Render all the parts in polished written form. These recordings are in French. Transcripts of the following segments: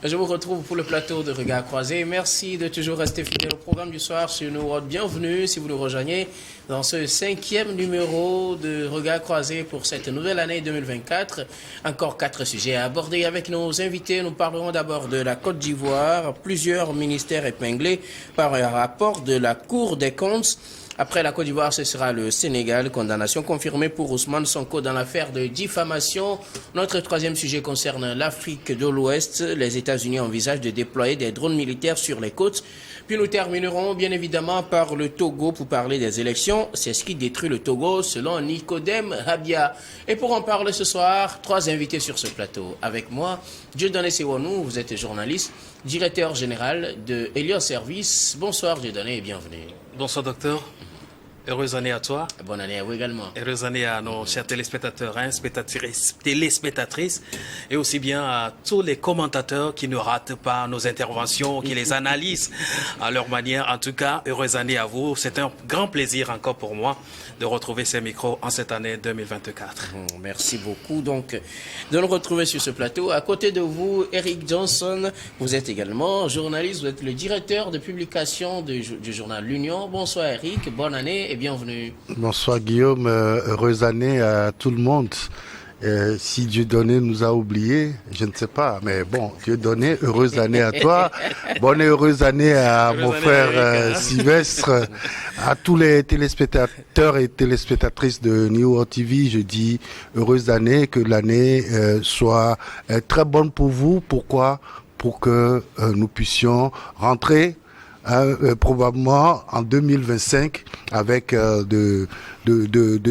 Je vous retrouve pour le plateau de Regard Croisé. Merci de toujours rester fidèle au programme du soir sur nos routes. Bienvenue si vous nous rejoignez dans ce 5e numéro de Regard Croisé pour cette nouvelle année 2024. Encore 4 sujets à aborder avec nos invités. Nous parlerons d'abord de la Côte d'Ivoire, plusieurs ministères épinglés par un rapport de la Cour des comptes. Après la Côte d'Ivoire, ce sera le Sénégal. Condamnation confirmée pour Ousmane Sonko dans l'affaire de diffamation. Notre troisième sujet concerne l'Afrique de l'Ouest. Les États-Unis envisagent de déployer des drones militaires sur les côtes. Puis nous terminerons bien évidemment par le Togo pour parler des élections. C'est ce qui détruit le Togo selon Nicodème Rabia. Et pour en parler ce soir, 3 invités sur ce plateau. Avec moi, Dieudonné Sewanou, vous êtes journaliste, directeur général de Elios Service. Bonsoir Dieudonné et bienvenue. Bonsoir docteur. Heureuse année à toi. Bonne année à vous également. Heureuse année à nos chers téléspectateurs, téléspectatrices, et aussi bien à tous les commentateurs qui ne ratent pas nos interventions, qui les analysent à leur manière. En tout cas, heureuse année à vous. C'est un grand plaisir encore pour moi de retrouver ces micros en cette année 2024. Merci beaucoup donc de nous retrouver sur ce plateau. À côté de vous, Eric Johnson, vous êtes également journaliste, vous êtes le directeur de publication du journal L'Union. Bonsoir Eric, bonne année et bienvenue. Bonsoir Guillaume, heureuse année à tout le monde. Si Dieudonné nous a oubliés, je ne sais pas, mais bon, Dieudonné, heureuse année à toi. Bonne et heureuse année à mon frère Sylvestre, à tous les téléspectateurs et téléspectatrices de New World TV. Je dis heureuse année, que l'année soit très bonne pour vous. Pourquoi? Pour que nous puissions rentrer probablement en 2025 avec de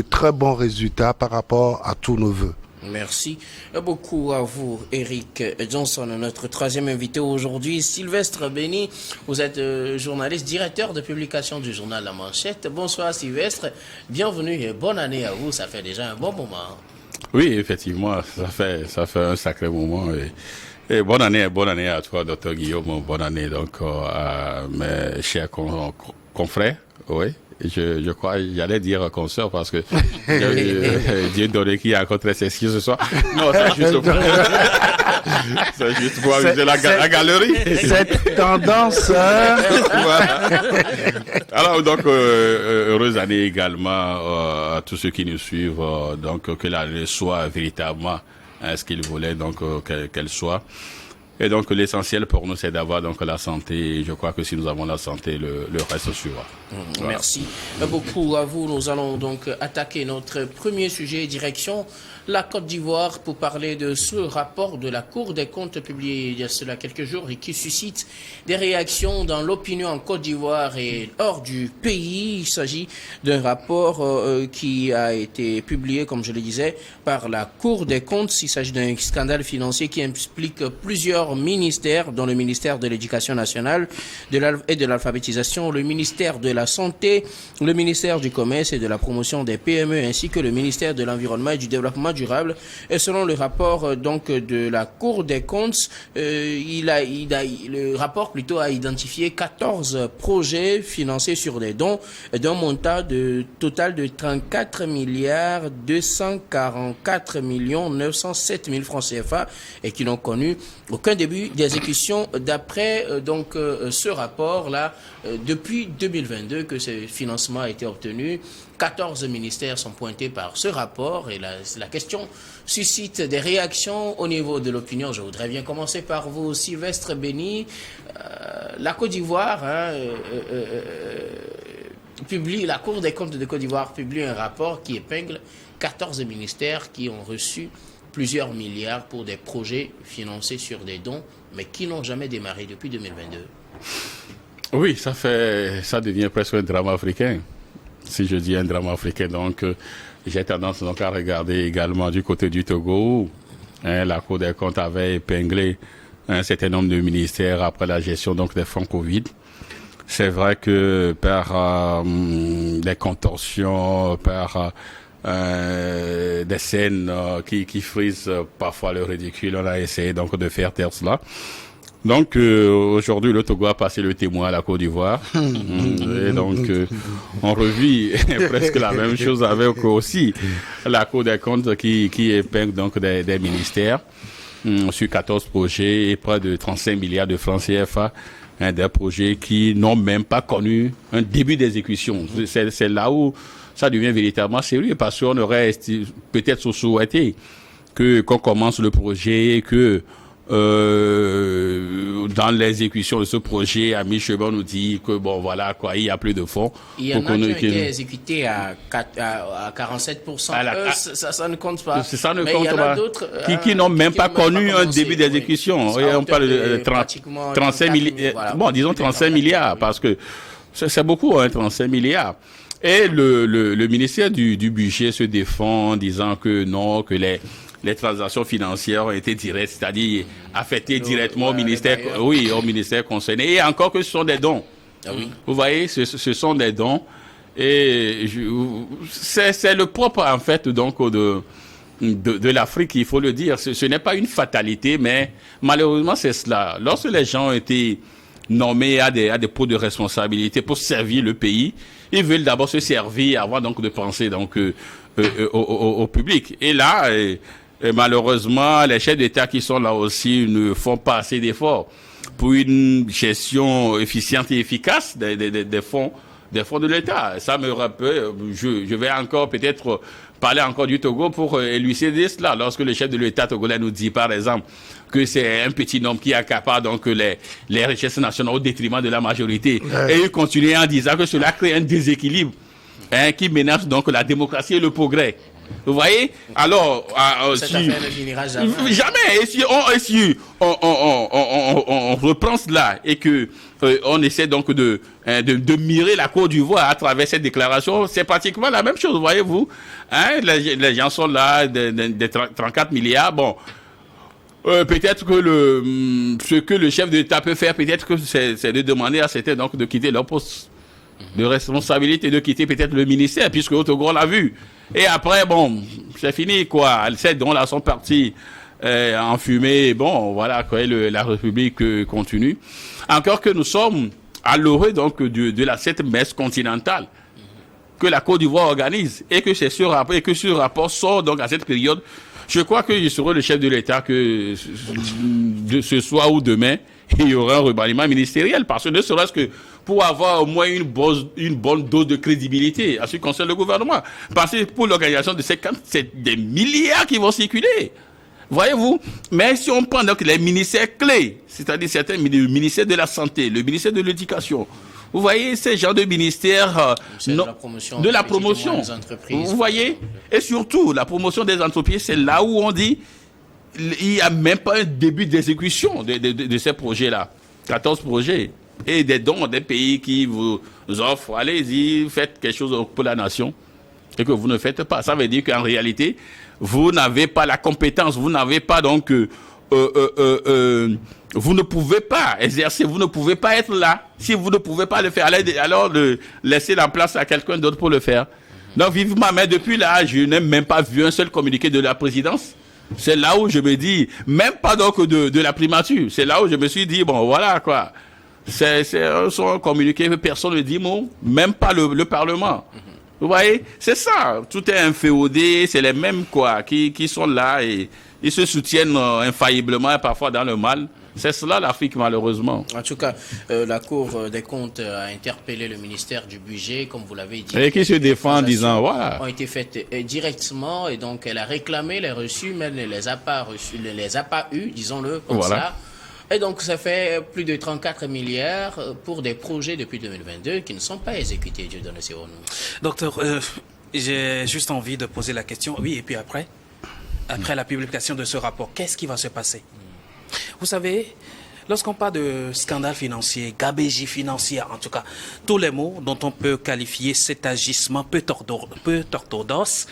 très bons résultats par rapport à tous nos vœux. Merci beaucoup à vous, Eric Johnson, notre troisième invité aujourd'hui. Sylvestre Béni, vous êtes journaliste, directeur de publication du journal La Manchette. Bonsoir Sylvestre, bienvenue et bonne année à vous, ça fait déjà un bon moment. Oui, effectivement, ça fait un sacré moment. Et bonne année à toi, docteur Guillaume. Bonne année donc à mes chers confrères. Oui, je crois, j'allais dire consoeurs parce que Dieudonné qui a rencontré ses skis ce soir. Non, c'est juste pour amuser la galerie. Cette tendance. Voilà. Alors donc heureuse année également à tous ceux qui nous suivent. Donc que l'année soit véritablement ce qu'il voulait donc qu'elle soit. Et donc l'essentiel pour nous c'est d'avoir donc la santé. Et je crois que si nous avons la santé, le reste suivra. Voilà. Merci beaucoup à vous. Nous allons donc attaquer notre premier sujet, direction la Côte d'Ivoire, pour parler de ce rapport de la Cour des comptes publié il y a cela quelques jours et qui suscite des réactions dans l'opinion en Côte d'Ivoire et hors du pays. Il s'agit d'un rapport qui a été publié, comme je le disais, par la Cour des comptes. Il s'agit d'un scandale financier qui implique plusieurs ministères, dont le ministère de l'Éducation nationale et de l'alphabétisation, le ministère de la Santé, le ministère du Commerce et de la promotion des PME, ainsi que le ministère de l'Environnement et du Développement durable. Et selon le rapport donc de la Cour des comptes, le rapport plutôt a identifié 14 projets financés sur des dons d'un montant total de 34 milliards 244 millions 907 000 francs CFA et qui n'ont connu aucun début d'exécution d'après donc ce rapport-là. Depuis 2022 que ce financement a été obtenu, 14 ministères sont pointés par ce rapport et la question suscite des réactions au niveau de l'opinion. Je voudrais bien commencer par vous, Sylvestre Béni. La Côte d'Ivoire la Cour des comptes de Côte d'Ivoire publie un rapport qui épingle 14 ministères qui ont reçu plusieurs milliards pour des projets financés sur des dons, mais qui n'ont jamais démarré depuis 2022. Oui, ça devient presque un drame africain. Si je dis un drame africain, donc j'ai tendance donc à regarder également du côté du Togo. La Cour des comptes avait épinglé un certain nombre de ministères après la gestion donc des fonds Covid. C'est vrai que par des contorsions, par des scènes qui frisent parfois le ridicule, on a essayé donc de faire taire cela. Donc aujourd'hui le Togo a passé le témoin à la Côte d'Ivoire et donc on revit presque la même chose avec aussi la Cour des comptes qui épingle donc des ministères. sur 14 projets et près de 35 milliards de francs CFA. Des projets qui n'ont même pas connu un début d'exécution. C'est là où ça devient véritablement sérieux, parce qu'on aurait peut-être souhaité qu'on commence le projet, que dans l'exécution de ce projet, à mi-chemin, on nous dit que bon, voilà, quoi, il n'y a plus de fonds. Il y en a qui ont été exécutés à 47%. Ça ne compte pas. Ça ne mais compte il y en pas. a d'autres Qui n'ont même pas connu un début d'exécution. Oui. On parle de 35 milliards. Voilà, bon, disons 35 milliards, parce que c'est beaucoup, 35 milliards. Et le ministère du budget se défend en disant que non, que les transactions financières ont été directes, c'est-à-dire affectées directement au ministère, au ministère concerné. Et encore que ce sont des dons. Ah oui. Vous voyez, ce sont des dons. Et c'est le propre, en fait, donc, de l'Afrique, il faut le dire. Ce n'est pas une fatalité, mais malheureusement, c'est cela. Lorsque les gens ont été nommés à des postes de responsabilité pour servir le pays, ils veulent d'abord se servir avant donc de penser donc au public. Et là, malheureusement, les chefs d'État qui sont là aussi ne font pas assez d'efforts pour une gestion efficiente et efficace des fonds de l'État. Ça me rappelle, je vais encore peut-être parler encore du Togo pour élucider cela. Lorsque le chef de l'État togolais nous dit, par exemple, que c'est un petit nombre qui accapare donc les richesses nationales au détriment de la majorité. Ouais. Et il continue en disant que cela crée un déséquilibre qui menace donc la démocratie et le progrès. Vous voyez? Alors, cette affaire ne finira jamais. Jamais. Et si on reprend cela et que on essaie donc de mirer la Côte d'Ivoire à travers cette déclaration, c'est pratiquement la même chose, voyez-vous. Les gens sont là, des 34 milliards. Bon, peut-être que ce que le chef de l'État peut faire, peut-être que c'est de demander à certains donc de quitter leur poste de responsabilité, de quitter peut-être le ministère, puisque au Togo on l'a vu. Et après, bon, c'est fini, quoi. Ces dons-là sont partis en fumée. Bon, voilà, quoi, la République continue. Encore que nous sommes à l'orée, donc, de cette messe continentale que la Côte d'Ivoire organise, et que c'est ce rapport sort, donc, à cette période. Je crois que je serai le chef de l'État que ce soir ou demain, il y aura un remaniement ministériel, parce que ne serait-ce que pour avoir au moins une bonne dose de crédibilité à ce qui concerne le gouvernement. Parce que pour l'organisation de ces camps, c'est des milliards qui vont circuler. Voyez-vous? Mais si on prend donc les ministères clés, c'est-à-dire certains le ministère de la Santé, le ministère de l'Éducation, vous voyez ces genres de ministères de la promotion. Vous voyez? Et surtout, la promotion des entreprises, c'est là où on dit il n'y a même pas un début d'exécution de ces projets-là. 14 projets. Et des dons des pays qui vous offrent, allez-y, faites quelque chose pour la nation, et que vous ne faites pas. Ça veut dire qu'en réalité, vous n'avez pas la compétence, vous n'avez pas donc, vous ne pouvez pas exercer, vous ne pouvez pas être là. Si vous ne pouvez pas le faire, alors laissez la place à quelqu'un d'autre pour le faire. Donc vivement, mais depuis là, je n'ai même pas vu un seul communiqué de la présidence. C'est là où je me dis, même pas donc de la primature, c'est là où je me suis dit, bon voilà quoi. C'est un communiqué, personne ne dit mot, même pas le Parlement. Vous voyez, c'est ça. Tout est inféodé, c'est les mêmes quoi qui sont là et ils se soutiennent infailliblement et parfois dans le mal. C'est cela l'Afrique malheureusement. En tout cas, la Cour des comptes a interpellé le ministère du budget, comme vous l'avez dit. Et qui se défend en disant voilà. Ont été faites directement et donc elle a réclamé les reçus, mais elle ne les a pas reçus, ne les a pas eus, disons-le comme ça. Et donc, ça fait plus de 34 milliards pour des projets depuis 2022 qui ne sont pas exécutés, Dieudonné Sironou. Docteur, j'ai juste envie de poser la question. Oui, et puis après la publication de ce rapport, qu'est-ce qui va se passer? Vous savez, lorsqu'on parle de scandale financier, gabegie financière, en tout cas, tous les mots dont on peut qualifier cet agissement peu orthodoxe,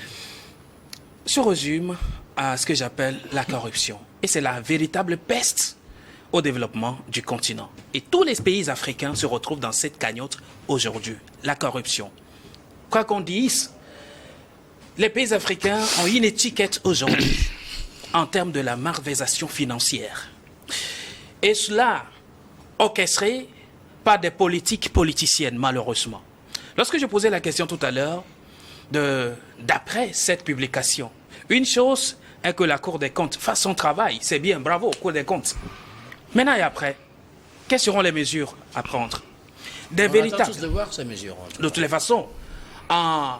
se résument à ce que j'appelle la corruption. Et c'est la véritable peste au développement du continent. Et tous les pays africains se retrouvent dans cette cagnotte aujourd'hui, la corruption. Quoi qu'on dise, les pays africains ont une étiquette aujourd'hui en termes de la malversation financière. Et cela orchestré par des politiques politiciennes, malheureusement. Lorsque je posais la question tout à l'heure, d'après cette publication, une chose est que la Cour des comptes fasse son travail. C'est bien, bravo, Cour des comptes. Maintenant et après, quelles seront les mesures à prendre? Des véritables. On attend tous de voir ces mesures. De toutes les façons, en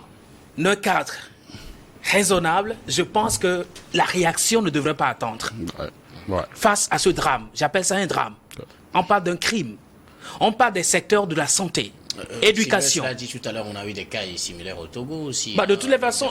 un cadre raisonnable, je pense que la réaction ne devrait pas attendre. Face à ce drame, j'appelle ça un drame. On parle d'un crime. On parle des secteurs de la santé, éducation. Tu l'as dit tout à l'heure, on a eu des cas similaires au Togo aussi. De toutes les façons,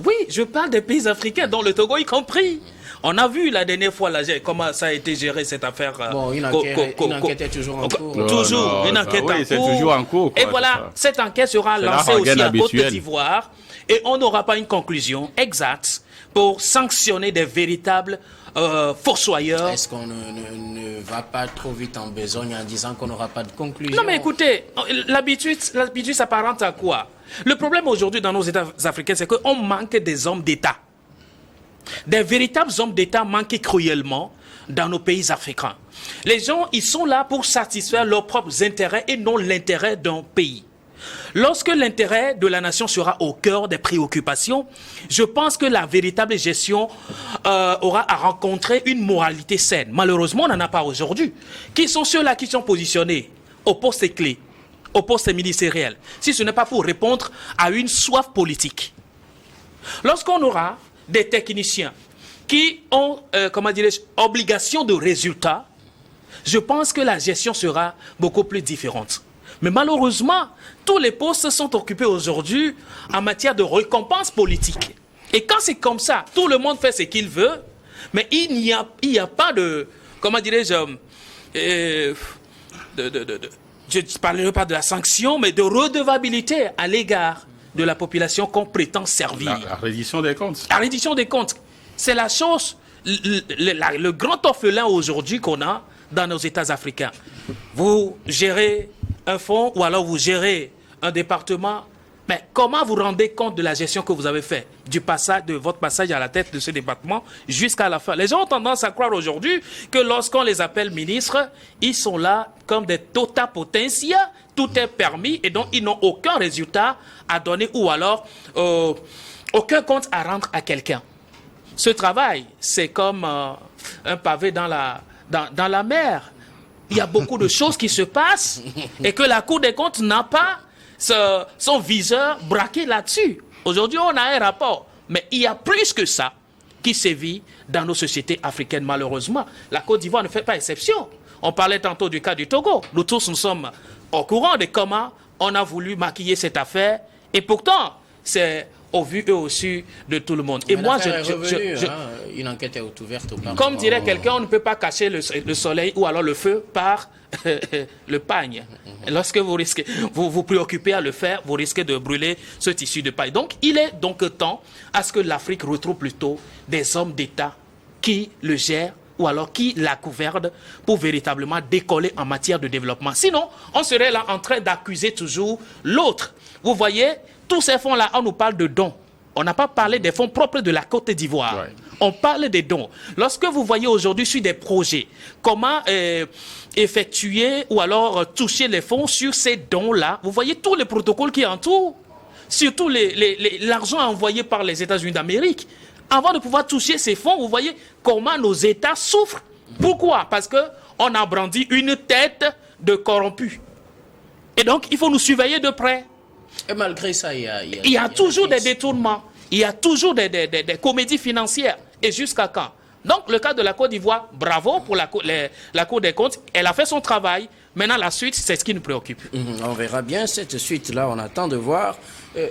oui, je parle des pays africains, dont le Togo y compris. On a vu la dernière fois comment ça a été géré cette affaire. Bon, une enquête est toujours en cours. Toujours, une enquête en cours. Et voilà, cette enquête sera lancée aussi à Côte d'Ivoire et on n'aura pas une conclusion exacte pour sanctionner des véritables fossoyeurs. Est-ce qu'on ne va pas trop vite en besogne en disant qu'on n'aura pas de conclusion? Non mais écoutez, l'habitude s'apparente à quoi? Le problème aujourd'hui dans nos États africains, c'est qu'on manque des hommes d'État. Des véritables hommes d'État manquent cruellement dans nos pays africains. Les gens, ils sont là pour satisfaire leurs propres intérêts et non l'intérêt d'un pays. Lorsque l'intérêt de la nation sera au cœur des préoccupations, je pense que la véritable gestion aura à rencontrer une moralité saine. Malheureusement, on n'en a pas aujourd'hui. Qui sont ceux-là qui sont positionnés aux postes clés, aux postes ministériels, si ce n'est pas pour répondre à une soif politique? Lorsqu'on aura des techniciens qui ont, obligation de résultat, je pense que la gestion sera beaucoup plus différente. Mais malheureusement, tous les postes sont occupés aujourd'hui en matière de récompense politique. Et quand c'est comme ça, tout le monde fait ce qu'il veut, mais il n'y a pas de, je ne parlerai pas de la sanction, mais de redevabilité à l'égard de la population qu'on prétend servir. La reddition des comptes. La reddition des comptes, c'est la chose, le grand orphelin aujourd'hui qu'on a dans nos États africains. Vous gérez un fonds ou alors vous gérez un département, mais comment vous rendez compte de la gestion que vous avez faite, de votre passage à la tête de ce département jusqu'à la fin? Les gens ont tendance à croire aujourd'hui que lorsqu'on les appelle ministres, ils sont là comme des totapotentia, tout est permis et donc ils n'ont aucun résultat à donner ou alors aucun compte à rendre à quelqu'un. Ce travail, c'est comme un pavé dans la mer. Il y a beaucoup de choses qui se passent et que la Cour des comptes n'a pas son viseur braqué là-dessus. Aujourd'hui, on a un rapport, mais il y a plus que ça qui sévit dans nos sociétés africaines, malheureusement. La Côte d'Ivoire ne fait pas exception. On parlait tantôt du cas du Togo. Nous tous, nous sommes au courant de comment on a voulu maquiller cette affaire et pourtant, c'est au vu et au su de tout le monde. Et moi, une enquête est ouverte au Parlement. Comme dirait quelqu'un, on ne peut pas cacher le soleil ou alors le feu par le pagne. Lorsque vous préoccupez à le faire, vous risquez de brûler ce tissu de paille. Donc, il est donc temps à ce que l'Afrique retrouve plutôt des hommes d'État qui le gèrent ou alors qui la gouvernent pour véritablement décoller en matière de développement. Sinon, on serait là en train d'accuser toujours l'autre. Vous voyez, tous ces fonds-là, on nous parle de dons. On n'a pas parlé des fonds propres de la Côte d'Ivoire. Ouais. On parle des dons. Lorsque vous voyez aujourd'hui sur des projets, comment effectuer ou alors toucher les fonds sur ces dons-là, vous voyez tous les protocoles qui entourent, surtout l'argent envoyé par les États-Unis d'Amérique. Avant de pouvoir toucher ces fonds, vous voyez comment nos États souffrent. Pourquoi? Parce qu'on a brandi une tête de corrompus. Et donc, il faut nous surveiller de près. Et malgré ça, il y a toujours des détournements. Il y a toujours des comédies financières. Et jusqu'à quand? Donc, le cas de la Côte d'Ivoire, bravo pour la Cour des comptes. Elle a fait son travail. Maintenant, la suite, c'est ce qui nous préoccupe. On verra bien cette suite-là. On attend de voir.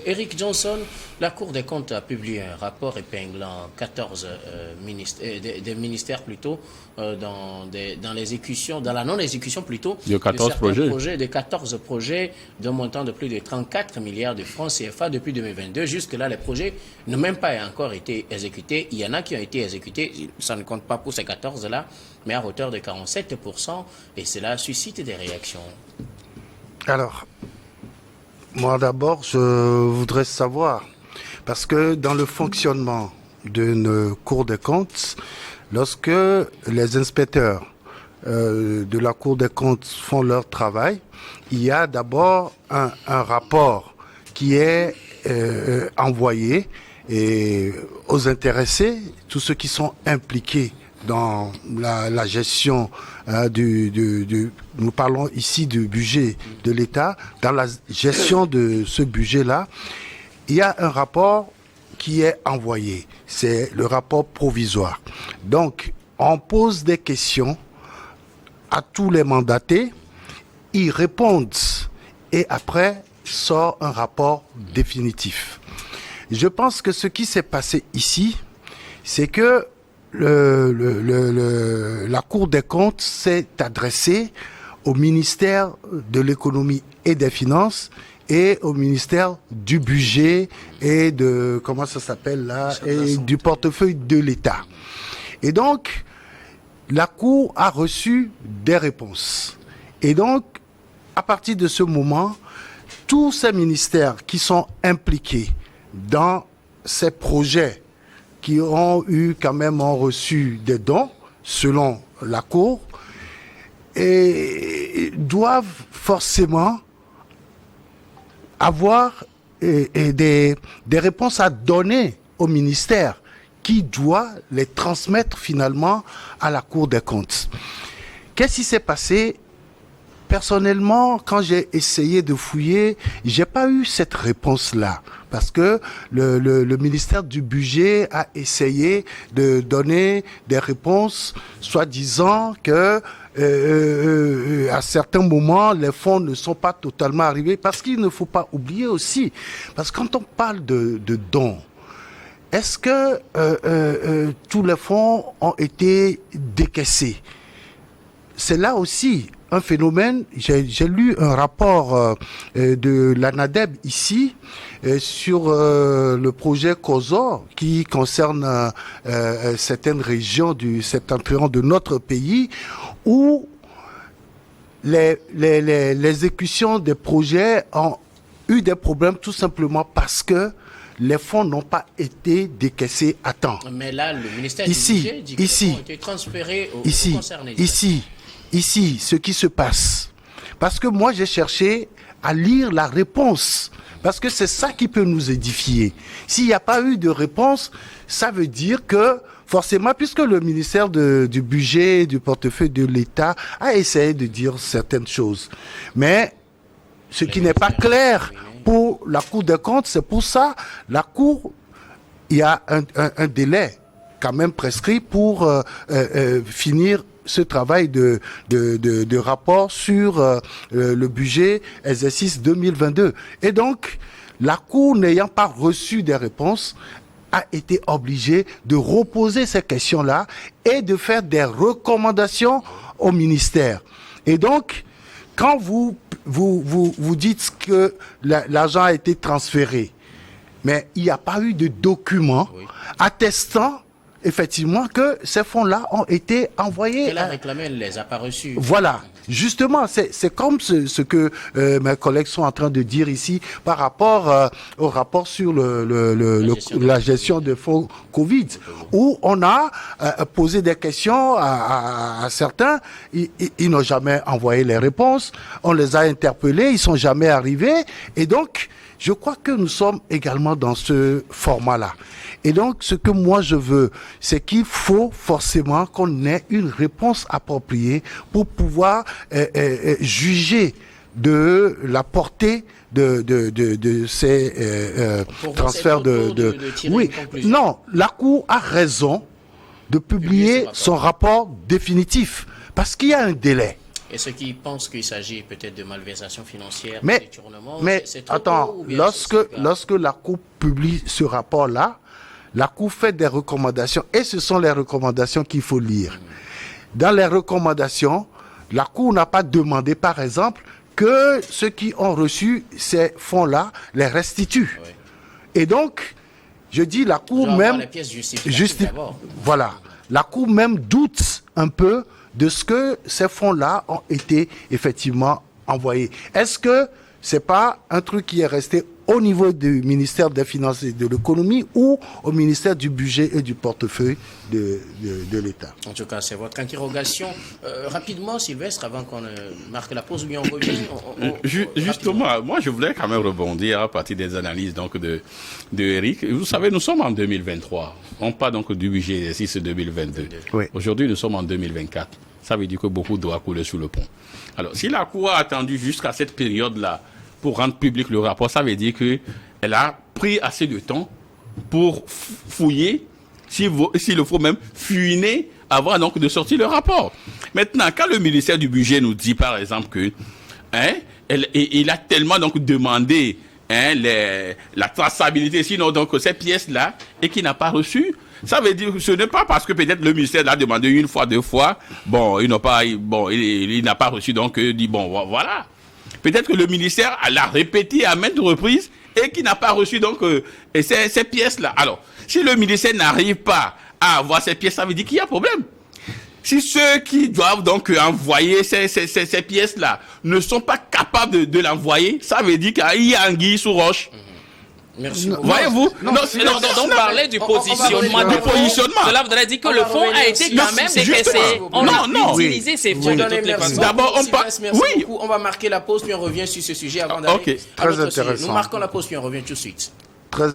Eric Johnson, la Cour des comptes a publié un rapport épinglant 14 des ministères plutôt dans l'exécution, dans la non-exécution plutôt de 14 projets. De 14 projets d'un montant de plus de 34 milliards de francs CFA depuis 2022. Jusque-là, les projets n'ont même pas encore été exécutés. Il y en a qui ont été exécutés, ça ne compte pas pour ces 14-là, mais à hauteur de 47%, et cela suscite des réactions. Alors, moi d'abord, je voudrais savoir, parce que dans le fonctionnement d'une Cour des comptes, lorsque les inspecteurs de la Cour des comptes font leur travail, il y a d'abord un rapport qui est envoyé et aux intéressés, tous ceux qui sont impliqués dans la gestion nous parlons ici du budget de l'État, dans la gestion de ce budget-là, il y a un rapport qui est envoyé. C'est le rapport provisoire. Donc, on pose des questions à tous les mandatés, ils répondent et après sort un rapport définitif. Je pense que ce qui s'est passé ici, c'est que la Cour des comptes s'est adressée au ministère de l'économie et des finances et au ministère du budget et de, comment ça s'appelle là, et du portefeuille de l'État. Et donc, la Cour a reçu des réponses. Et donc, à partir de ce moment, tous ces ministères qui sont impliqués dans ces projets qui ont reçu des dons, selon la Cour, et doivent forcément avoir des réponses à donner au ministère qui doit les transmettre finalement à la Cour des comptes. Qu'est-ce qui s'est passé? Personnellement, quand j'ai essayé de fouiller, j'ai pas eu cette réponse-là. Parce que le ministère du budget a essayé de donner des réponses, soi-disant que à certains moments, les fonds ne sont pas totalement arrivés. Parce qu'il ne faut pas oublier aussi, parce que quand on parle de dons, est-ce que tous les fonds ont été décaissés? C'est là aussi un phénomène. J'ai lu un rapport de l'ANADEB ici sur le projet COSOR qui concerne certaines régions du septentrion de notre pays où l'exécution des projets ont eu des problèmes tout simplement parce que les fonds n'ont pas été décaissés à temps. Mais là, le ministère du budget dit que les fonds ont été transférés aux concernés. Ici, ce qui se passe. Parce que moi, j'ai cherché à lire la réponse. Parce que c'est ça qui peut nous édifier. S'il n'y a pas eu de réponse, ça veut dire que, forcément, puisque le ministère du budget, du portefeuille de l'État a essayé de dire certaines choses. Mais ce qui n'est pas clair pour la Cour des comptes, c'est pour ça, la Cour, il y a un délai quand même prescrit pour finir ce travail de rapport sur le budget exercice 2022. Et donc, la Cour n'ayant pas reçu des réponses, a été obligée de reposer ces questions-là et de faire des recommandations au ministère. Et donc, quand vous dites que l'argent a été transféré, mais il n'y a pas eu de document attestant effectivement que ces fonds-là ont été envoyés. Elle a réclamé, elle ne les a pas reçus. Voilà. Justement, c'est comme ce que mes collègues sont en train de dire ici par rapport au rapport sur la gestion de fonds Covid, où on a posé des questions à certains, ils n'ont jamais envoyé les réponses, on les a interpellés, ils sont jamais arrivés, et donc je crois que nous sommes également dans ce format-là. Et donc, ce que moi je veux, c'est qu'il faut forcément qu'on ait une réponse appropriée pour pouvoir juger de la portée de ces transferts de oui, non, la Cour a raison de publier son rapport définitif parce qu'il y a un délai. Et ceux qui pensent qu'il s'agit peut-être de malversation financière, mais, de détournement, mais c'est trop attends, tôt, ou bien lorsque la Cour publie ce rapport-là, la Cour fait des recommandations et ce sont les recommandations qu'il faut lire. Dans les recommandations, la Cour n'a pas demandé, par exemple, que ceux qui ont reçu ces fonds-là les restituent. Oui. Et donc, je dis, la Cour même... Voilà. La Cour même doute un peu de ce que ces fonds-là ont été effectivement envoyés. Est-ce que c'est pas un truc qui est resté au niveau du ministère des Finances et de l'Économie ou au ministère du Budget et du Portefeuille de l'État. En tout cas, c'est votre interrogation. Rapidement, Sylvestre, avant qu'on marque la pause, bien on revient. Justement, moi je voulais quand même rebondir à partir des analyses donc, de Eric. Vous savez, nous sommes en 2023. On parle donc du budget d'exercice 2022. Oui. Aujourd'hui, nous sommes en 2024. Ça veut dire que beaucoup doit couler sous le pont. Alors, si la Cour a attendu jusqu'à cette période-là pour rendre public le rapport, ça veut dire qu'elle a pris assez de temps pour fouiller, s'il le faut même, fouiner avant donc de sortir le rapport. Maintenant, quand le ministère du Budget nous dit par exemple que il a tellement donc demandé la traçabilité, sinon donc ces pièces-là, et qu'il n'a pas reçu, ça veut dire que ce n'est pas parce que peut-être le ministère l'a demandé une fois, deux fois, il n'a pas reçu, donc dit voilà. Peut-être que le ministère l'a répété à maintes reprises et qu'il n'a pas reçu donc ces pièces-là. Alors, si le ministère n'arrive pas à avoir ces pièces, ça veut dire qu'il y a problème. Si ceux qui doivent donc envoyer ces pièces-là ne sont pas capables de l'envoyer, ça veut dire qu'il y a anguille sous roche. Merci. Voyez-vous? Donc parler du positionnement. Du positionnement. Cela voudrait dire que le fonds a été quand même décaissé. On a utilisé ces fonds de toutes les façons. D'abord, on va marquer la pause, puis on revient sur ce sujet avant d'aller à notre sujet. Nous marquons la pause, puis on revient tout de suite. Très